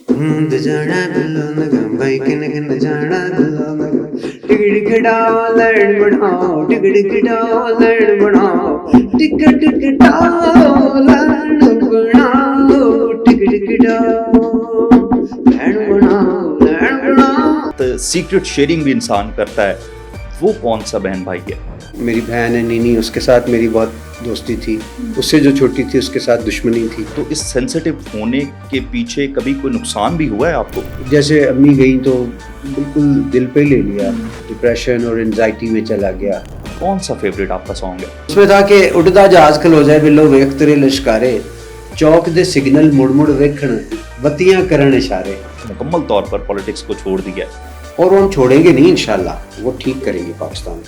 जाना गुल्लो नगम भाई किन जाना गुल्लो नगम टिकट डॉलर बढ़ाओ टिकट डॉलर बढ़ाओ टिकट डॉलर बढ़ाओ टिकट डॉलर बढ़ाओ। सीक्रेट शेयरिंग भी इंसान करता है, वो कौन सा बहन भाई है? मेरी बहन है नीनी, उसके साथ मेरी बहुत दोस्ती थी, उससे जो छोटी थी उसके साथ दुश्मनी थी। तो इस सेंसिटिव होने के पीछे कभी कोई नुकसान भी हुआ है आपको? जैसे अम्मी गई तो बिल्कुल दिल पे ले लिया, डिप्रेशन और एंजाइटी में चला गया। कौन सा फेवरेट आपका सॉन्ग है? उसमें था कि उड़दा जहाज खलो जाए बिल्लो वेख तेरे लश्कारे, चौक दे सिग्नल मुड़ मुड़ वेखण बत्तियां करन इशारे। मुकम्मल तौर पर पॉलिटिक्स को छोड़ दिया है और वो हम छोड़ेंगे नहीं, इंशाल्लाह वो ठीक करेंगे पाकिस्तान।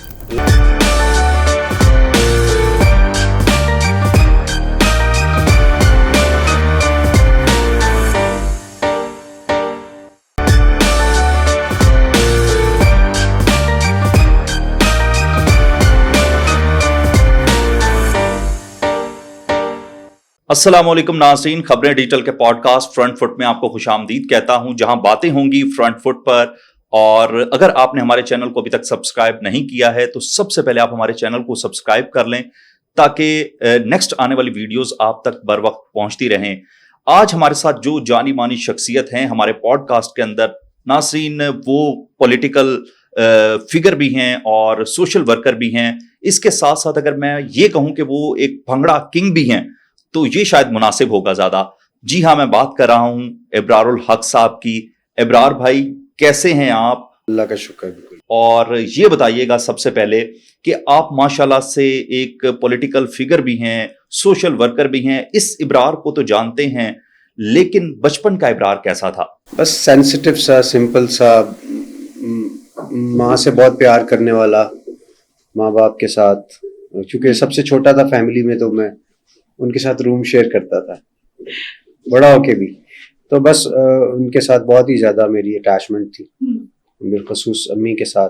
अस्सलामुअलैकुम नाज़रीन, खबरें डिजिटल के पॉडकास्ट फ्रंट फुट में आपको खुशामदीद कहता हूं, जहां बातें होंगी फ्रंट फुट पर। और अगर आपने हमारे चैनल को अभी तक सब्सक्राइब नहीं किया है तो सबसे पहले आप हमारे चैनल को सब्सक्राइब कर लें ताकि नेक्स्ट आने वाली वीडियोस आप तक बर वक्त पहुंचती रहें। आज हमारे साथ जो जानी मानी शख्सियत हैं हमारे पॉडकास्ट के अंदर नाज़रीन, वो पॉलिटिकल फिगर भी हैं और सोशल वर्कर भी हैं। इसके साथ साथ अगर मैं ये कहूं कि वो एक भंगड़ा किंग भी हैं तो ये शायद मुनासिब होगा ज्यादा। जी हाँ, मैं बात कर रहा हूं इब्रारुल हक साहब की। इब्रार भाई, कैसे हैं आप? अल्लाह का शुक्र। बिल्कुल। और ये बताइएगा सबसे पहले कि आप माशाल्लाह से एक पॉलिटिकल फिगर भी हैं, सोशल वर्कर भी हैं। इस इब्रार को तो जानते हैं, लेकिन बचपन का इब्रार कैसा था? बस सेंसिटिव सा, सिंपल सा, माँ से बहुत प्यार करने वाला, माँ बाप के साथ। क्योंकि सबसे छोटा था फैमिली में तो मैं उनके साथ रूम शेयर करता था, बड़ा होके भी। तो बस उनके साथ बहुत ही ज़्यादा मेरी अटैचमेंट थी, बिलखसूस अम्मी के साथ।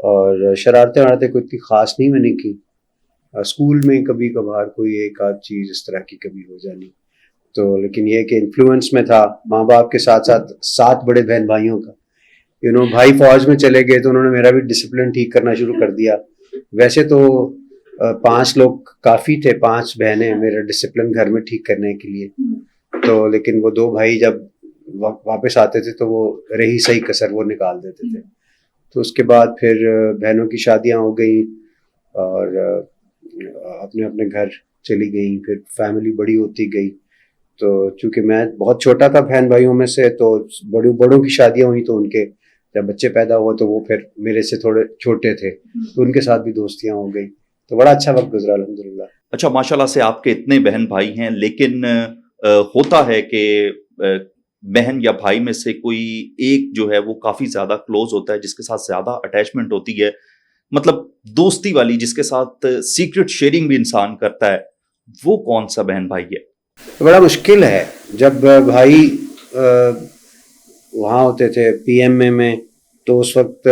और शरारतें वरारतें कोई इतनी ख़ास नहीं मैंने की। स्कूल में कभी कभार कोई एक आध चीज़ इस तरह की कभी हो जानी तो, लेकिन ये कि इन्फ्लुएंस में था माँ बाप के साथ साथ 7 बड़े बहन भाइयों का। भाई फौज में चले गए तो उन्होंने मेरा भी डिसिप्लिन ठीक करना शुरू कर दिया। वैसे तो 5 लोग काफ़ी थे, 5 बहनें मेरा डिसिप्लिन घर में ठीक करने के लिए। तो लेकिन वो 2 भाई जब वापस आते थे तो वो रही सही कसर वो निकाल देते थे। तो उसके बाद फिर बहनों की शादियां हो गई और अपने अपने घर चली गई। फिर फैमिली बड़ी होती गई। तो चूंकि मैं बहुत छोटा था बहन भाइयों में से, तो बड़ों की शादियां हुई तो उनके जब बच्चे पैदा हुए तो वो फिर मेरे से थोड़े छोटे थे तो उनके साथ भी दोस्तियां हो गई। तो बड़ा अच्छा वक्त गुजरा अल्हम्दुलिल्लाह। अच्छा, माशाल्लाह से आपके इतने बहन भाई हैं, लेकिन होता है कि बहन या भाई में से कोई एक जो है वो काफी ज्यादा क्लोज होता है, जिसके साथ ज्यादा अटैचमेंट होती है, मतलब दोस्ती वाली, जिसके साथ सीक्रेट शेयरिंग भी इंसान करता है। वो कौन सा बहन भाई है? बड़ा मुश्किल है। जब भाई वहाँ होते थे पीएमए में, तो उस वक्त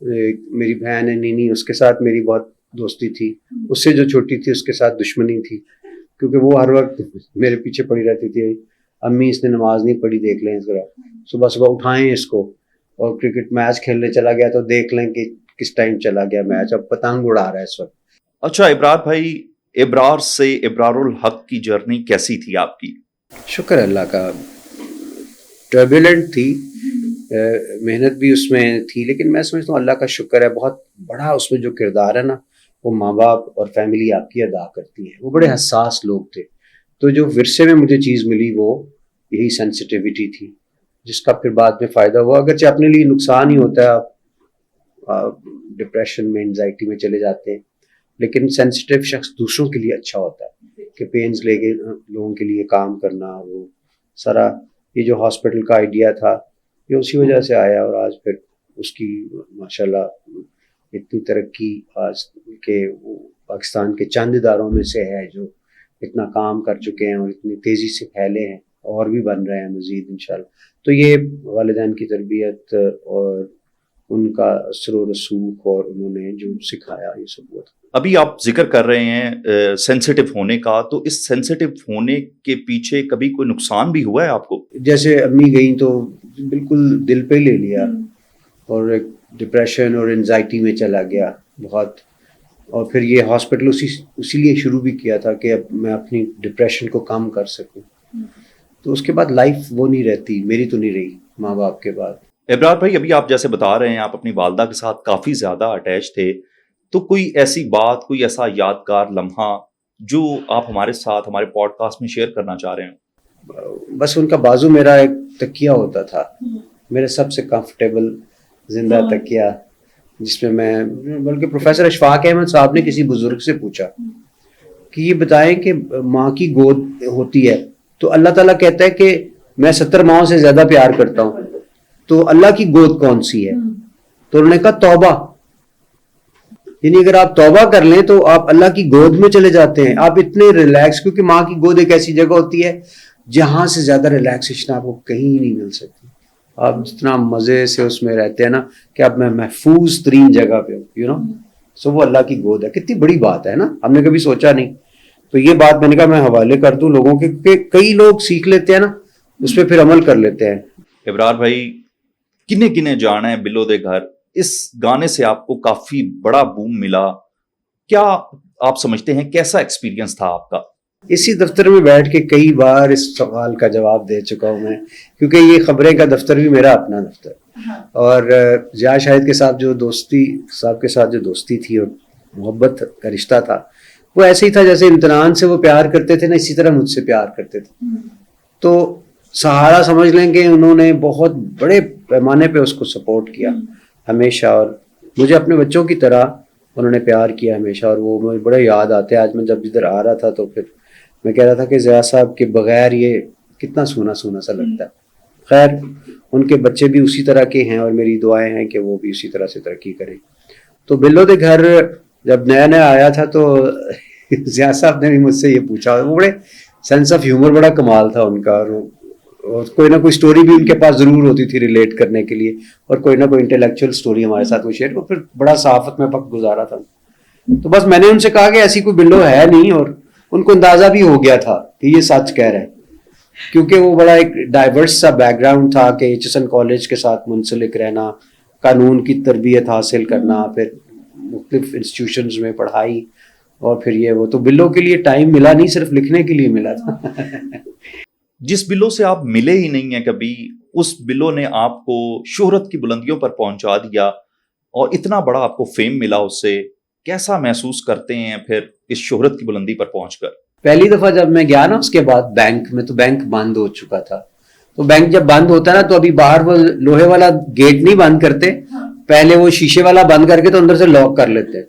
मेरी बहन है नीनी, उसके साथ मेरी बहुत दोस्ती थी। उससे जो छोटी थी उसके साथ दुश्मनी थी, क्योंकि वो हर वक्त मेरे पीछे पड़ी रहती थी। अम्मी इसने नमाज नहीं पढ़ी, देख लें इसको, सुबह सुबह उठाएं इसको, और क्रिकेट मैच खेलने चला गया तो देख लें कि किस टाइम चला गया मैच, अब पतंग उड़ा रहा है इस वक्त। अच्छा इब्रार भाई, इब्रार से इब्रारुल हक की जर्नी कैसी थी आपकी? शुक्र अल्लाह का, टर्बुलेंट थी, मेहनत भी उसमें थी, लेकिन मैं समझता हूँ अल्लाह का शुक्र है, बहुत बड़ा उसमें जो किरदार है ना, वो माँ बाप और फैमिली आपकी अदा करती है। वो बड़े हसास लोग थे। तो जो विरसे में मुझे चीज़ मिली वो यही सेंसिटिविटी थी, जिसका फिर बाद में फ़ायदा हुआ। अगरचे अपने लिए नुकसान ही होता है, आप डिप्रेशन में, एंजाइटी में चले जाते हैं, लेकिन सेंसिटिव शख्स दूसरों के लिए अच्छा होता है कि पेन्स लेके लोगों के लिए काम करना। वो सारा ये जो हॉस्पिटल का आइडिया था ये उसी वजह से आया, और आज फिर उसकी माशाल्लाह इतनी तरक्की आज के पाकिस्तान के चंद इदारों में से है जो इतना काम कर चुके हैं और इतनी तेज़ी से फैले हैं, और भी बन रहे हैं मज़ीद इंशाल्लाह। तो ये वालिदैन की तरबियत और उनका असर व रसूख और उन्होंने जो सिखाया, ये सब हुआ था। ابھی آپ ذکر کر رہے ہیں سینسیٹیو ہونے کا, تو اس سینسیٹیو ہونے کے پیچھے کبھی کوئی نقصان بھی ہوا ہے آپ کو؟ جیسے امی گئیں تو بالکل دل پہ لے لیا, اور ایک ڈپریشن اور انزائٹی میں چلا گیا بہت. اور پھر یہ ہاسپٹل اسی لیے شروع بھی کیا تھا کہ اب میں اپنی ڈپریشن کو کم کر سکوں. تو اس کے بعد لائف وہ نہیں رہتی, میری تو نہیں رہی ماں باپ کے بعد. ابرار بھائی, ابھی آپ جیسے بتا رہے ہیں آپ اپنی والدہ کے ساتھ کافی زیادہ اٹیچ تھے, تو کوئی ایسی بات, کوئی ایسا یادگار لمحہ جو آپ ہمارے ساتھ ہمارے پوڈ کاسٹ میں شیئر کرنا چاہ رہے ہیں؟ بس ان کا بازو میرا ایک تکیہ ہوتا تھا, میرے سب سے کمفرٹیبل زندہ تکیہ, جس میں بلکہ پروفیسر اشفاق احمد صاحب نے کسی بزرگ سے پوچھا کہ یہ بتائیں کہ ماں کی گود ہوتی ہے تو اللہ تعالیٰ کہتا ہے کہ میں 70 ماؤں سے زیادہ پیار کرتا ہوں, تو اللہ کی گود کون سی ہے؟ تو انہوں نے کہا توبہ. یعنی اگر آپ توبہ کر لیں تو آپ اللہ کی گود میں چلے جاتے ہیں, آپ اتنے ریلیکس, کیونکہ ماں کی گود ایک ایسی جگہ ہوتی ہے جہاں سے زیادہ ریلیکسیشن آپ کو کہیں نہیں مل سکتی. آپ جتنا مزے سے اس میں رہتے ہیں نا کہ آپ میں محفوظ ترین جگہ پہ ہوں, سو وہ اللہ کی گود ہے. کتنی بڑی بات ہے نا, ہم نے کبھی سوچا نہیں. تو یہ بات میں نے کہا میں حوالے کر دوں لوگوں کے, کیونکہ کئی لوگ سیکھ لیتے ہیں نا, اس پہ پھر عمل کر لیتے ہیں. ابرار بھائی, کنے کنے جانا ہے بلو دے گھر, اس گانے سے آپ کو کافی بڑا بوم ملا, کیا آپ سمجھتے ہیں کیسا ایکسپیرینس تھا آپ کا؟ اسی دفتر میں بیٹھ کے کئی بار اس سوال کا جواب دے چکا ہوں میں, کیونکہ یہ خبریں کا دفتر بھی میرا اپنا دفتر, اور ضیاء شاہد کے ساتھ جو دوستی تھی اور محبت کا رشتہ تھا, وہ ایسے ہی تھا جیسے امتحان سے وہ پیار کرتے تھے نا, اسی طرح مجھ سے پیار کرتے تھے. تو سہارا سمجھ لیں کہ انہوں نے بہت بڑے پیمانے پہ اس کو سپورٹ کیا ہمیشہ, اور مجھے اپنے بچوں کی طرح انہوں نے پیار کیا ہمیشہ, اور وہ مجھے بڑے یاد آتے ہیں. آج میں جب ادھر آ رہا تھا تو پھر میں کہہ رہا تھا کہ ضیاء صاحب کے بغیر یہ کتنا سونا سونا سا لگتا ہے. خیر, ان کے بچے بھی اسی طرح کے ہیں اور میری دعائیں ہیں کہ وہ بھی اسی طرح سے ترقی کریں. تو بلو دے گھر جب نیا نیا آیا تھا تو ضیاء صاحب نے بھی مجھ سے یہ پوچھا, وہ بڑے سینس آف ہیومر بڑا کمال تھا ان کا, اور کوئی نہ کوئی سٹوری بھی ان کے پاس ضرور ہوتی تھی ریلیٹ کرنے کے لیے, اور کوئی نہ کوئی انٹلیکچوئل سٹوری ہمارے ساتھ وہ شیئر, پھر بڑا صحافت میں وقت گزارا تھا. تو بس میں نے ان سے کہا کہ ایسی کوئی بلو ہے نہیں, اور ان کو اندازہ بھی ہو گیا تھا کہ یہ سچ کہہ رہے ہیں, کیونکہ وہ بڑا ایک ڈائیورس سا بیک گراؤنڈ تھا کہ ایچ ایس این کالج کے ساتھ منسلک رہنا, قانون کی تربیت حاصل کرنا, پھر مختلف انسٹیٹیوشنز میں پڑھائی, اور پھر یہ وہ. تو بلو کے لیے ٹائم ملا نہیں, صرف لکھنے کے لیے ملا تھا. جس بلو سے آپ ملے ہی نہیں ہیں کبھی, اس بلو نے آپ کو شہرت کی بلندیوں پر پہنچا دیا, اور اتنا بڑا آپ کو فیم ملا اس سے, کیسا محسوس کرتے ہیں پھر اس شہرت کی بلندی پر پہنچ کر؟ پہلی دفعہ جب میں گیا نا اس کے بعد بینک میں, تو بینک بند ہو چکا تھا. تو بینک جب بند ہوتا ہے نا تو ابھی باہر وہ لوہے والا گیٹ نہیں بند کرتے, پہلے وہ شیشے والا بند کر کے تو اندر سے لاک کر لیتے.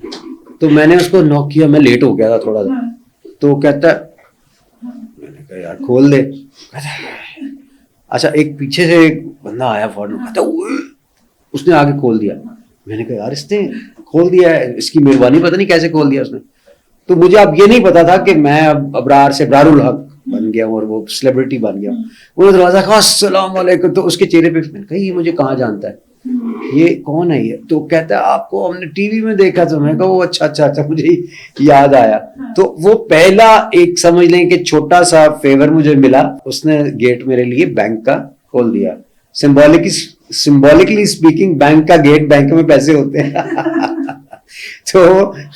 تو میں نے اس کو ناک کیا, میں لیٹ ہو گیا تھا تھوڑا سا, تو کہتا ہے, میں نے کہا یار کھول دے. اچھا, ایک پیچھے سے ایک بندہ آیا فوراً, کہتا اس نے آگے کھول دیا. میں نے کہا یار اس نے کھول دیا ہے, اس کی مہربانی, پتہ نہیں کیسے کھول دیا اس نے. تو مجھے اب یہ نہیں پتا تھا کہ میں اب ابرار سے ابرار الحق بن گیا ہوں اور وہ سیلیبریٹی بن گیا ہوں. انہوں نے دروازہ کہا السلام علیکم, تو اس کے چہرے پہ میں نے کہا یہ مجھے کہاں جانتا ہے, یہ کون ہے یہ؟ تو کہتا ہے آپ کو ہم نے ٹی وی میں دیکھا تھا. میں نے کہا وہ اچھا مجھے یاد آیا. تو وہ پہلا ایک سمجھ لیں کہ چھوٹا سا فیور مجھے ملا, اس نے گیٹ میرے لیے بینک کا کھول دیا. سمبولکلی اسپیکنگ بینک کا گیٹ, بینک میں پیسے ہوتے ہیں. تو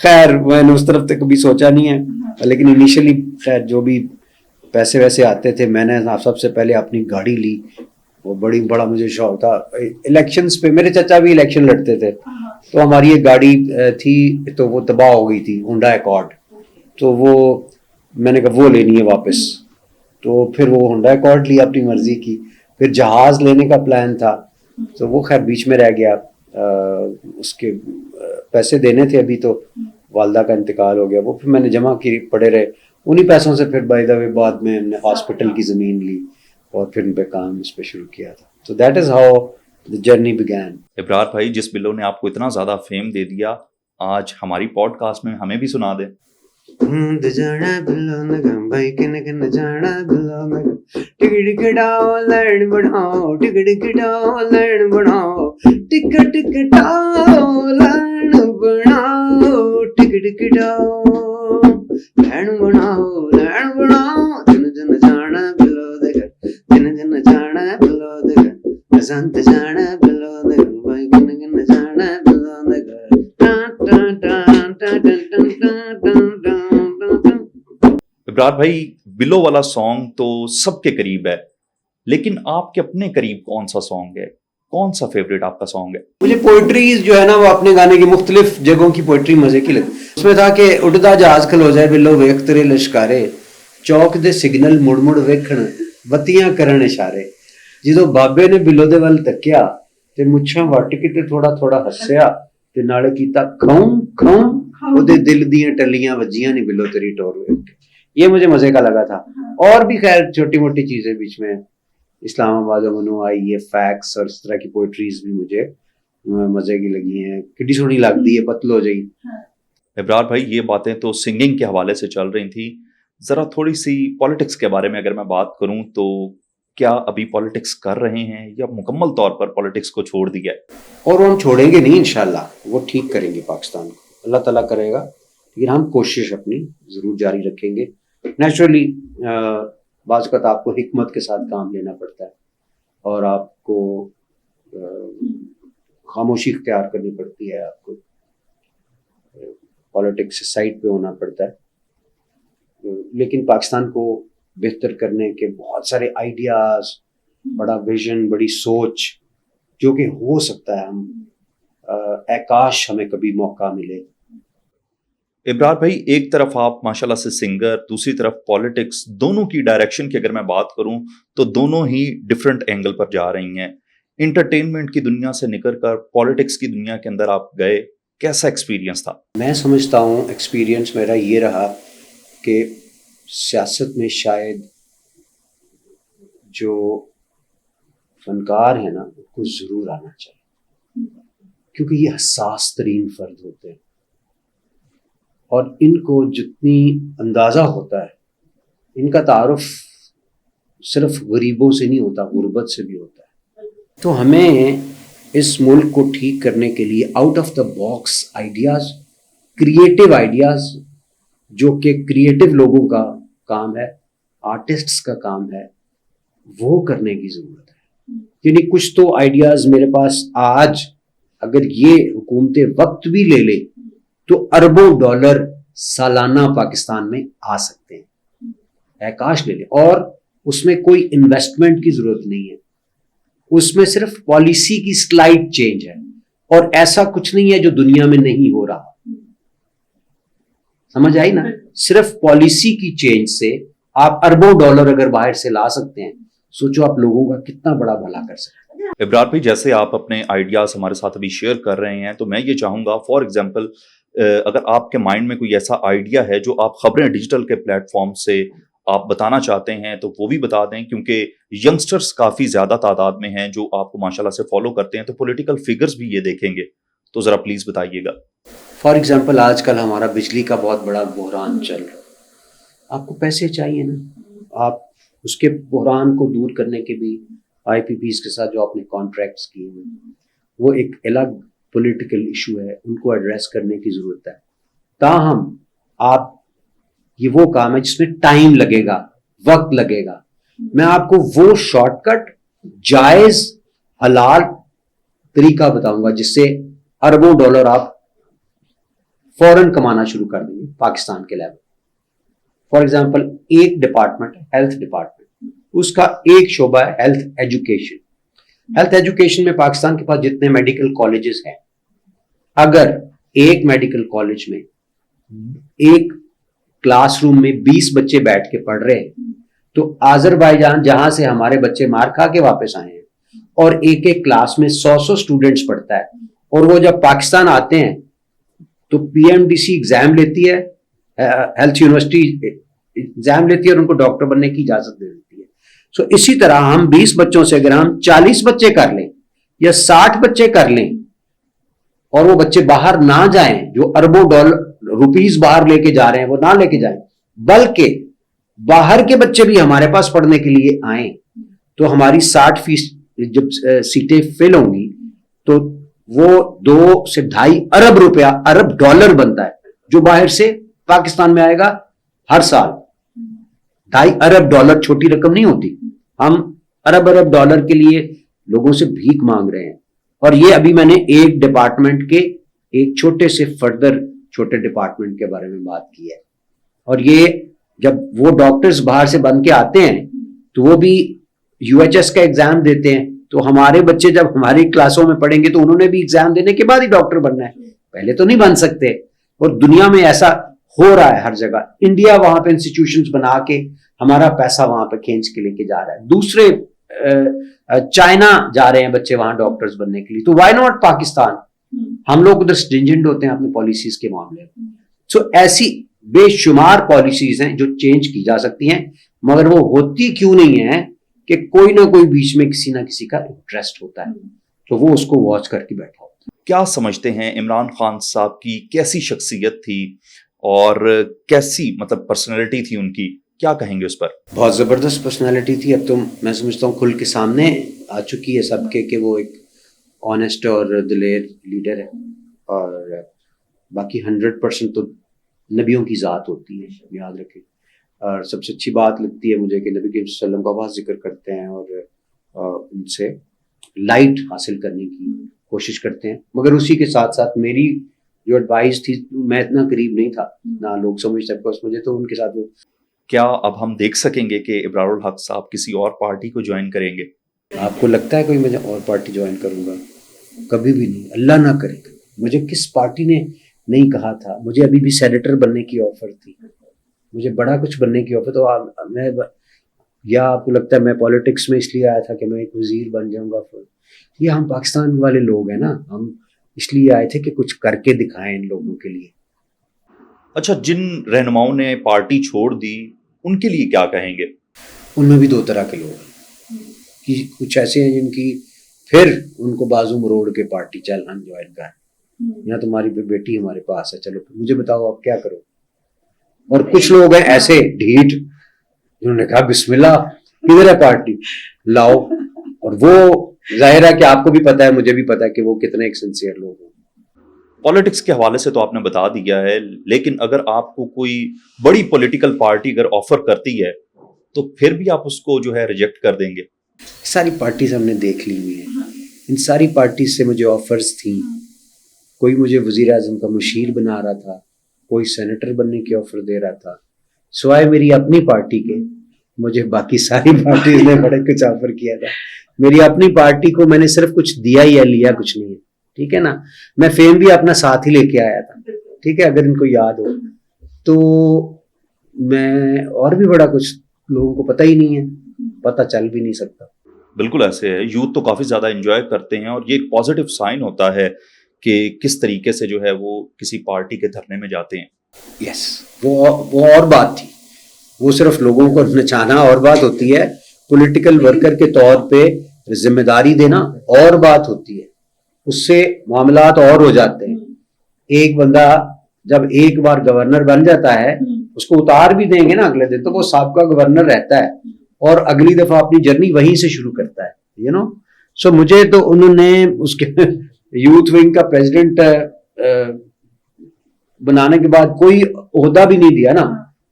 خیر میں نے اس طرف تک کبھی سوچا نہیں ہے, لیکن انیشلی خیر جو بھی پیسے ویسے آتے تھے, میں نے سب سے پہلے اپنی گاڑی لی. وہ بڑا مجھے شوق تھا الیکشنز پہ, میرے چچا بھی الیکشن لڑتے تھے, تو ہماری ایک گاڑی تھی تو وہ تباہ ہو گئی تھی, ہونڈا ایکارڈ. تو وہ میں نے کہا وہ لینی ہے واپس, تو پھر وہ ہونڈا ایکارڈ لی اپنی مرضی کی. پھر جہاز لینے کا پلان تھا, تو وہ خیر بیچ میں رہ گیا. اس کے پیسے دینے تھے ابھی, تو والدہ کا انتقال ہو گیا. وہ پھر میں نے جمع کی پڑے رہے, انہی پیسوں سے پھر بائی دا وے بعد میں ہم نے ہاسپٹل کی زمین لی اور پھر ان پہ کام اس پہ شروع کیا تھا. تو that is how the journey began. ابرار بھائی, جس بلو نے آپ کو اتنا زیادہ فیم دے دیا, آج ہماری پوڈ کاسٹ میں ہمیں بھی سنا دیں. جانا بلو نگم بھائی کن کن جانا بلو نگم, ٹکٹ کٹاؤ لائن بڑھاؤ, ٹکٹ کٹاؤ لائن بڑھاؤ, ٹکٹ کٹاؤ لائن بڑھاؤ, ٹکٹ खिड़खिड़ाओ लैन बनाओ जन जन जाना बिलो दे घर जन जन जाना बिलो दे घर बसंत जाना बिलो दे घर भाई गन गन जाना बिलो दे घर टान टान टान टान टान टान टान। इब्रार भाई, बिलो वाला सॉन्ग तो सबके करीब है, लेकिन आपके अपने करीब कौन सा सॉन्ग है? कौन सा फेवरेट आपका सॉन्ग है? मुझे पोइट्रीज जो है ना वो अपने गाने की मुख्तलिफ जगहों की पोइट्री मजे की लगती। उसमें था कि उड़दा जहाज खलो जाए बिलो वेख तेरे लश्कारे चौक दे सिग्नल मुड़ मुड़ वेखण बत्तियां करन इशारे। ਜਦੋਂ ਬਾਬੇ ਨੇ ਬਿੱਲੋ ਦੇ ਵੱਲ ਤੱਕਿਆ ਤੇ ਮੁੱਛਾਂ ਵੱਟ ਕੇ ਤੇ ਥੋੜਾ ਥੋੜਾ ਹੱਸਿਆ ਤੇ ਨਾਲੇ ਕੀਤਾ ਖਾਉਂ ਖਾਉਂ ਉਹਦੇ ਦਿਲ ਦੀਆਂ ਟੱਲੀਆਂ ਵੱਜੀਆਂ ਨਹੀਂ ਬਿੱਲੋ तेरी टोर ਵੇਖ के। ये मुझे मजे का लगा था। और भी खैर छोटी मोटी चीजें बीच में इस्लामाबाद मनो आई है फैक्स और इस तरह की पोइट्रीज भी मुझे मजे की लगी हैं। कितनी सोहनी लगती है पतलो जी। इब्रार भाई, ये बातें तो सिंगिंग के हवाले से चल रही थी, जरा थोड़ी सी पॉलिटिक्स के बारे में अगर मैं बात करूं तो क्या अभी पॉलिटिक्स कर रहे हैं या मुकम्मल तौर पर पॉलिटिक्स को छोड़ दिया है? और वो हम छोड़ेंगे नहीं, इंशाल्लाह वो ठीक करेंगे पाकिस्तान को, अल्लाह ताला करेगा। लेकिन हम कोशिश अपनी जरूर जारी रखेंगे। नेचुरली बाज़ वक़्त आपको हिकमत के साथ काम लेना पड़ता है और आपको खामोशी इख्तियार करनी पड़ती है, आपको पॉलिटिक्स से साइड पे होना पड़ता है। लेकिन पाकिस्तान को बेहतर करने के बहुत सारे आइडियाज़, बड़ा विजन, बड़ी सोच जो कि हो सकता है, हम काश हमें कभी मौका मिले। इब्रार भाई, एक तरफ आप माशाल्लाह से सिंगर, दूसरी तरफ पॉलिटिक्स, दोनों की डायरेक्शन की अगर मैं बात करूं तो दोनों ही डिफरेंट एंगल पर जा रही हैं। इंटरटेनमेंट की दुनिया से निकलकर पॉलिटिक्स की दुनिया के अंदर आप गए, कैसा एक्सपीरियंस था? मैं समझता हूँ एक्सपीरियंस मेरा ये रहा कि सियासत में शायद जो फनकार है ना उनको ज़रूर आना चाहिए, क्योंकि ये हसास तरीन फ़र्द होते हैं और इनको जितनी अंदाज़ा होता है, इनका तारुफ सिर्फ गरीबों से नहीं होता, गुर्बत से भी होता है। तो हमें इस मुल्क को ठीक करने के लिए out of the box ideas, creative ideas, जो कि क्रिएटिव लोगों का काम है, आर्टिस्ट्स का काम है, वो करने की ज़रूरत है। यानी कुछ तो आइडियाज़ मेरे पास आज अगर ये हुकूमतें वक्त भी ले ले तो अरबों डॉलर सालाना पाकिस्तान में आ सकते हैं, आकाश ले ले। और उसमें कोई इन्वेस्टमेंट की ज़रूरत नहीं है, उसमें सिर्फ पॉलिसी की स्लाइड चेंज है और ऐसा कुछ नहीं है जो दुनिया में नहीं हो रहा। समझ आई ना? सिर्फ पॉलिसी की चेंज से आप अरबों डॉलर अगर बाहर से ला सकते हैं, सोचो आप लोगों का कितना बड़ा भला कर सकते हैं। इब्रार भाई, जैसे आप अपने आइडियाज हमारे साथ अभी शेयर कर रहे हैं, तो मैं ये चाहूंगा फॉर एग्जांपल अगर आपके माइंड में कोई ऐसा आइडिया है जो आप खबरें डिजिटल के प्लेटफॉर्म से आप बताना चाहते हैं तो वो भी बता दें, क्योंकि यंगस्टर्स काफी ज्यादा तादाद में हैं जो आपको माशाल्लाह से फॉलो करते हैं, तो पॉलिटिकल फिगर्स भी ये देखेंगे, तो जरा प्लीज बताइएगा। फॉर एग्जाम्पल आजकल हमारा बिजली का बहुत बड़ा बहरान चल रहा है, आपको पैसे चाहिए ना, आप उसके बहरान को दूर करने के भी IPPs के साथ जो आपने कॉन्ट्रैक्ट्स किए हैं, वो एक अलग पॉलिटिकल इशू है, उनको एड्रेस करने की ज़रूरत है। ताहम आप ये वो काम है जिसमें टाइम लगेगा, वक्त लगेगा। मैं आपको वो शॉर्टकट, जायज़, हलाल तरीका बताऊंगा जिससे अरबों डॉलर आप फौरन कमाना शुरू कर देंगे पाकिस्तान के लेवल। फॉर एग्जाम्पल एक डिपार्टमेंट है हेल्थ डिपार्टमेंट, उसका एक शोबा है हेल्थ एजुकेशन। हेल्थ एजुकेशन में पाकिस्तान के पास जितने मेडिकल कॉलेजेस हैं, अगर एक मेडिकल कॉलेज में एक क्लासरूम में 20 बच्चे बैठ के पढ़ रहे हैं, तो आज़रबाईजान जहां से हमारे बच्चे मार खा के वापस आए हैं और एक एक क्लास में 100 स्टूडेंट्स पढ़ता है, और वो जब पाकिस्तान आते हैं तो PMDC एग्जाम लेती है, हेल्थ यूनिवर्सिटी एग्जाम लेती है और उनको डॉक्टर बनने की इजाजत दे देती है। सो इसी तरह हम 20 बच्चों से अगर हम 40 बच्चे कर लें या 60 बच्चे कर लें और वो बच्चे बाहर ना जाएं, जो अरबों डॉलर रुपीस बाहर लेके जा रहे हैं वो ना लेके जाएं, बल्कि बाहर के बच्चे भी हमारे पास पढ़ने के लिए आए, तो हमारी 60% जब सीटें फिल होंगी तो वो 2 से 2.5 अरब रुपया, अरब डॉलर बनता है जो बाहर से पाकिस्तान में आएगा हर साल। $2.5 अरब छोटी रकम नहीं होती। हम अरब डॉलर के लिए लोगों से भीख मांग रहे हैं। और ये अभी मैंने एक डिपार्टमेंट के एक छोटे से फर्दर छोटे डिपार्टमेंट के बारे में बात की है। और ये जब वो डॉक्टर्स बाहर से बन के आते हैं तो वो भी UHS का एग्जाम देते हैं। तो हमारे बच्चे जब हमारी क्लासों में पढ़ेंगे तो उन्होंने भी एग्जाम देने के बाद ही डॉक्टर बनना है, पहले तो नहीं बन सकते। और दुनिया में ऐसा हो रहा है हर जगह। इंडिया वहां पे इंस्टीट्यूशंस बना के हमारा पैसा वहां पे खींच के लेके जा रहा है। दूसरे चाइना जा रहे हैं बच्चे वहां डॉक्टर्स बनने के लिए, तो व्हाई नॉट पाकिस्तान? हम लोग उधर स्ट्रिंजेंट होते हैं अपने पॉलिसीज के मामले में। सो ऐसी बेशुमार पॉलिसीज हैं जो चेंज की जा सकती हैं, मगर वो होती क्यों नहीं है कि कोई ना कोई बीच में किसी ना किसी का इंटरेस्ट होता है, तो वो उसको वॉच करके बैठा होता है। क्या समझते हैं इमरान खान साहब की कैसी शख्सियत थी और कैसी मतलब पर्सनैलिटी थी उनकी, क्या कहेंगे उस पर? बहुत जबरदस्त पर्सनैलिटी थी। अब तो मैं समझता हूँ खुल के सामने आ चुकी है सबके कि वो एक ऑनेस्ट और दिलेर लीडर है। और बाकी 100% तो नबियों की ज़ात होती है, याद रखें। और सबसे अच्छी बात लगती है मुझे कि नबी करीम सल्लल्लाहु अलैहि वसल्लम का बहुत जिक्र करते हैं और उनसे लाइट हासिल करने की कोशिश करते हैं। मगर उसी के साथ साथ मेरी जो एडवाइस थी, मैं इतना करीब नहीं था ना लोग समझते मुझे, तो उनके साथ वो। क्या अब हम देख सकेंगे कि इब्रारुल हक साहब किसी और पार्टी को ज्वाइन करेंगे? आपको लगता है कोई मैं और पार्टी ज्वाइन करूंगा? कभी भी नहीं, अल्लाह ना करे। मुझे किस पार्टी ने नहीं कहा था? मुझे अभी भी सेनेटर बनने की ऑफर थी, मुझे बड़ा कुछ बनने की ऑफर। तो मैं, या आपको लगता है मैं पॉलिटिक्स में इसलिए आया था कि मैं एक वजीर बन जाऊंगा? ये हम पाकिस्तान वाले लोग हैं ना, हम इसलिए आए थे कि कुछ करके दिखाएं इन लोगों के लिए। अच्छा, जिन रहनुमाओं ने पार्टी छोड़ दी उनके लिए क्या कहेंगे? उनमें भी दो तरह के लोग हैं कि कुछ ऐसे हैं जिनकी फिर उनको बाजू मरोड़ के पार्टी चल हम ज्वाइन कर, या तुम्हारी बेटी हमारे पास है, चलो मुझे बताओ आप क्या करो। और कुछ लोग हैं ऐसे ढीठ जिन्होंने कहा बिस्मिल्लाह किधर है पार्टी, लाओ। और वो जाहिर है कि आपको भी पता है, मुझे भी पता है कि वो कितने एक सिंसियर लोग हैं। पॉलिटिक्स के हवाले से तो आपने बता दिया है, लेकिन अगर आपको कोई बड़ी पॉलिटिकल पार्टी अगर ऑफर करती है तो फिर भी आप उसको जो है रिजेक्ट कर देंगे? सारी पार्टीज हमने देख ली हुई है। इन सारी पार्टीज से मुझे ऑफर्स थी। कोई मुझे वजीर आजम का मुशीर बना रहा था, कोई सेनेटर बनने की ऑफर दे रहा था। सिवाय मेरी अपनी पार्टी के मुझे बाकी सारी पार्टीज ने बड़े कुछ ऑफर किया था। मेरी अपनी पार्टी को मैंने सिर्फ कुछ दिया ही है, लिया कुछ नहीं है, ठीक है ना। मैं फेम भी अपना साथ ही लेके आया था, ठीक है, अगर इनको याद हो तो। मैं और भी बड़ा कुछ लोगों को पता ही नहीं है, पता चल भी नहीं सकता। बिल्कुल ऐसे है, यूथ तो काफी ज्यादा एंजॉय करते हैं और ये एक पॉजिटिव साइन होता है कि किस तरीके से जो है वो किसी पार्टी के धरने में जाते हैं। यस, वो और बात थी। वो सिर्फ लोगों को नचाना और बात होती है, पॉलिटिकल वर्कर के तौर पे जिम्मेदारी देना और बात होती है। उससे मामलात और हो जाते हैं। एक बंदा जब एक बार गवर्नर बन जाता है, उसको उतार भी देंगे ना अगले दिन, तो वो साबका गवर्नर रहता है और अगली दफा अपनी जर्नी वहीं से शुरू करता है, यू नो। सो मुझे तो उन्होंने उसके यूथ विंग का प्रेसिडेंट बनाने के बाद कोई ओहदा भी नहीं दिया ना।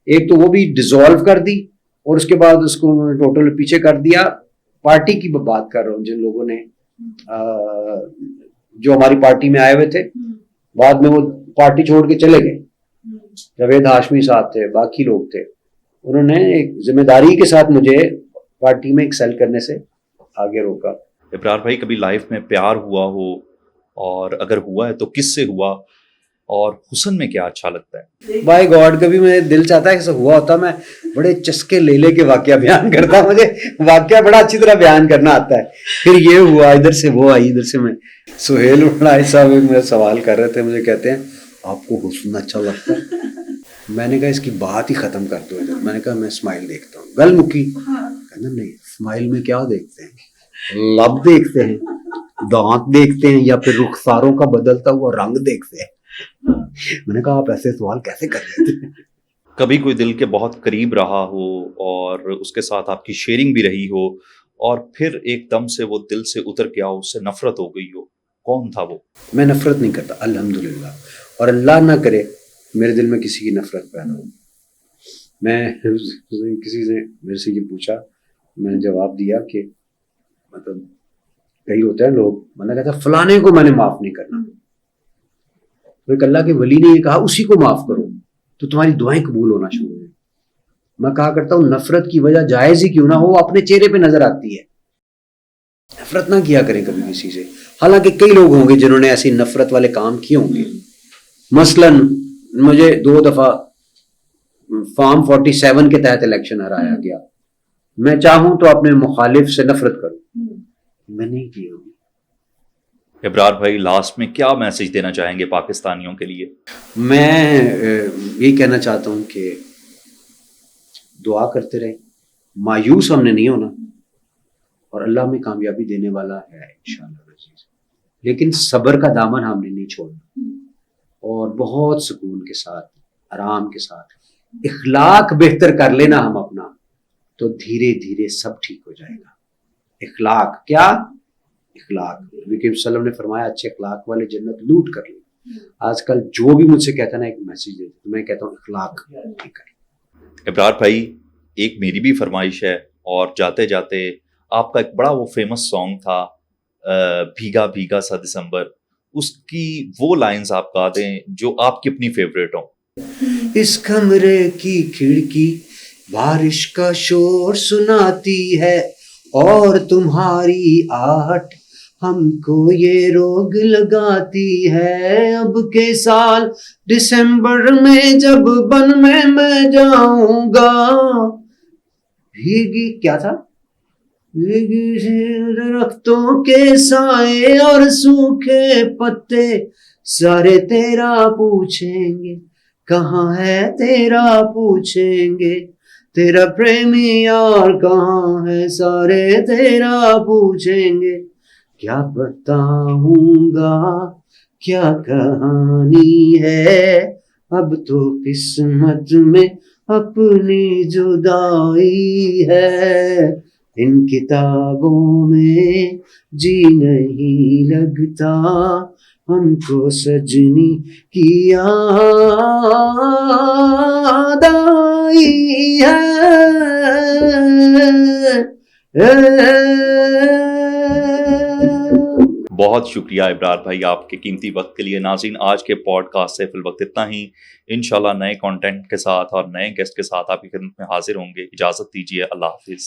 एक तो वो भी डिसॉल्व कर दी और उसके बाद उसको टोटल पीछे कर दिया। पार्टी की बात कर रहा हूँ, जिन लोगों ने जो हमारी पार्टी में आए हुए थे, बाद में वो पार्टी छोड़ के चले गए। जावेद हाशमी साहब थे, बाकी लोग थे, उन्होंने एक जिम्मेदारी के साथ मुझे पार्टी में एक्सेल करने से आगे रोका। इब्रार भाई, कभी लाइफ में प्यार हुआ हो, और अगर हुआ है तो किससे हुआ, और हुस्न में क्या अच्छा लगता है? बाय गॉड, कभी मेरे दिल चाहता है कि हुआ होता मैं बड़े चस्के ले के वाकया बयान करता। मुझे वाकया बड़ा अच्छी तरह बयान करना आता है। फिर ये हुआ, इधर से वो आई, इधर से मैं। सुहेल उड़ाई साहब एक मेरा सवाल कर रहे थे, मुझे कहते हैं आपको हुस्न अच्छा लगता है? मैंने कहा इसकी बात ही खत्म कर दो इधर। मैंने कहा मैं स्माइल देखता हूँ। गल मुकी। कहना नहीं, स्माइल में क्या देखते हैं? लब देखते हैं, दांत देखते हैं, या फिर रुखसारों का बदलता हुआ रंग देखते हैं। मैंने कहा आप ऐसे सवाल कैसे कर लेते हैं? कभी कोई दिल के बहुत करीब रहा हो और उसके साथ आपकी शेयरिंग भी रही हो, और फिर एकदम से वो दिल से उतर गया हो, उससे नफरत हो गई हो, कौन था वो? मैं नफरत नहीं करता, अल्हम्दुलिल्लाह। और अल्लाह ना करे میرے دل میں کسی کی نفرت پیدا ہو. میں کسی نے میرے سے یہ پوچھا, میں نے جواب دیا کہ مطلب کئی ہوتے ہیں لوگ, مطلب کہتا ہے فلانے کو میں نے معاف نہیں کرنا. تو ایک اللہ کے ولی نے یہ کہا اسی کو معاف کرو تو تمہاری دعائیں قبول ہونا شروع ہو. میں کہا کرتا ہوں نفرت کی وجہ جائز ہی کیوں نہ ہو, وہ اپنے چہرے پہ نظر آتی ہے. نفرت نہ کیا کریں کبھی کسی سے. حالانکہ کئی لوگ ہوں گے جنہوں نے ایسی نفرت والے کام کیے ہوں گے. مثلاً مجھے 2 دفعہ فارم 47 کے تحت الیکشن ہرایا گیا. میں چاہوں تو اپنے مخالف سے نفرت کروں, میں نہیں کیا. ابرار بھائی لاسٹ میں کیا میسج دینا چاہیں گے پاکستانیوں کے لیے؟ میں یہ کہنا چاہتا ہوں کہ دعا کرتے رہیں, مایوس ہم نے نہیں ہونا, اور اللہ ہمیں کامیابی دینے والا ہے انشاءاللہ عزیز. لیکن صبر کا دامن ہم نے نہیں چھوڑنا, اور بہت سکون کے ساتھ, آرام کے ساتھ اخلاق بہتر کر لینا ہم اپنا, تو دھیرے دھیرے سب ٹھیک ہو جائے گا. اخلاق کیا؟ اخلاق. نبی کریم صلی اللہ علیہ وسلم نے فرمایا اچھے اخلاق والے جنت لوٹ کر لیں. آج کل جو بھی مجھ سے کہتا ہے نا ایک میسج دیتا, تو میں کہتا ہوں اخلاق ٹھیک کریں. ابرار بھائی ایک میری بھی فرمائش ہے, اور جاتے جاتے آپ کا ایک بڑا وہ فیمس سانگ تھا بھیگا بھیگا سا دسمبر, اس کی وہ لائنز آپ گا دیں جو آپ کی اپنی فیوریٹ ہوں. اس کمرے کی کھڑکی بارش کا شور سناتی ہے, اور تمہاری آہٹ ہم کو یہ روگ لگاتی ہے. اب کے سال دسمبر میں جب بن میں جاؤں گا, بھیگی کیا تھا, درختوں کے سائے اور سوکھے پتے سارے تیرا پوچھیں گے, کہاں ہے تیرا پوچھیں گے, تیرا پریمی یار کہاں ہے سارے تیرا پوچھیں گے. کیا بتاؤں گا کیا کہانی ہے, اب تو قسمت میں اپنی جدائی ہے. ان کتابوں میں جی نہیں لگتا ہم کو سجنی کی یاد آئی ہے. بہت شکریہ ابرار بھائی آپ کے قیمتی وقت کے لیے. ناظرین آج کے پوڈ کاسٹ سے فی الوقت اتنا ہی. انشاءاللہ نئے کانٹینٹ کے ساتھ اور نئے گیسٹ کے ساتھ آپ کی خدمت میں حاضر ہوں گے. اجازت دیجیے, اللہ حافظ.